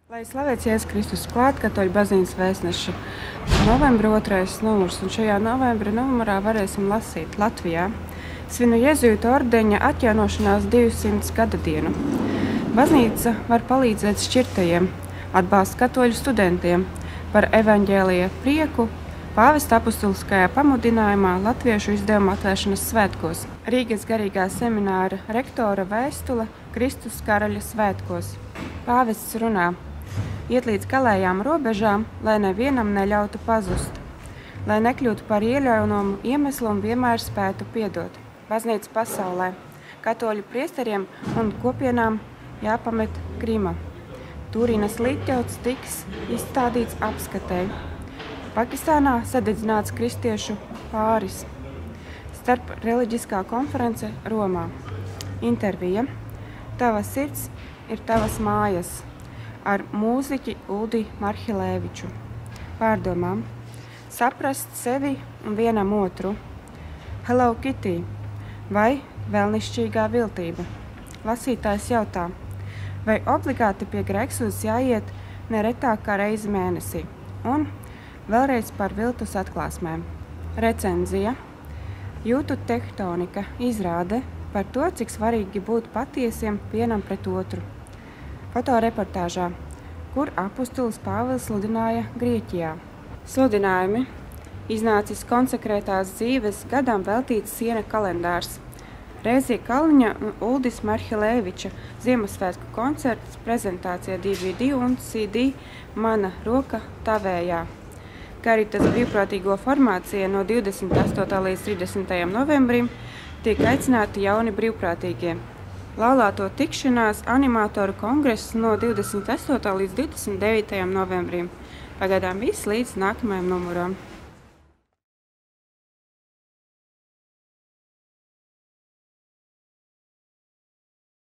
Lai slavēts Jēzus Kristus, klāt Katoļu baznīcas vēstneša novembra 2. numurs, un šajā novembra numurā varēsim lasīt Latvijā svinu Jēzuītu ordeņa atjaunošanās 200 gada dienu. Baznīca var palīdzēt šķirtajiem, atbalsta katoļu studentiem par evaņģēlija prieku pāvesta apustuliskajā pamudinājumā Latviešu izdevuma atvēršanas svētkos. Rīgas garīgā semināra rektora vēstule Kristus karaļa svētkos. Pāvests runā: iet līdz galējām robežām, lai nevienam neļautu pazust, lai nekļūtu par ieļaunumu iemeslu un vienmēr spētu piedot. Baznīca pasaulē, katoļu priesteriem un kopienām jāpamet Krima. Turinas līķauts tiks izstādīts apskatei. Pakistānā sadedzināts kristiešu pāris. Starp reliģiskā konference Romā. Intervija: Tava sirds ir tavas mājas, ar mūziķi Uldi Marhilēviču. Pārdomām: saprast sevi un vienam otru. Hello Kitty vai vēlnišķīgā viltība. Lasītājs jautā: vai obligāti pie Grēksūdas jāiet neretāk kā reizi mēnesī? Un vēlreiz par viltus atklāsmēm. Recenzija: jūtu tektonika izrāde par to, cik svarīgi būt patiesiem vienam pret otru. Fotoreportāžā: kur apustulis Pāvils sludināja Grieķijā. Sludinājumi: iznācis konsekrētās dzīves gadam veltīts siena kalendārs. Rēzija Kalniņa un Uldis Marhilēviča Ziemassvētku koncerts, prezentācija DVD un CD Mana roka tavējā. Karitas brīvprātīgo formācija no 28. līdz 30. novembrim tiek aicināti jauni brīvprātīgie. Laulāto tikšanās animatoru kongress no 28. līdz 29. novembrim. Pagaidām viss līdz nākamajam numuram.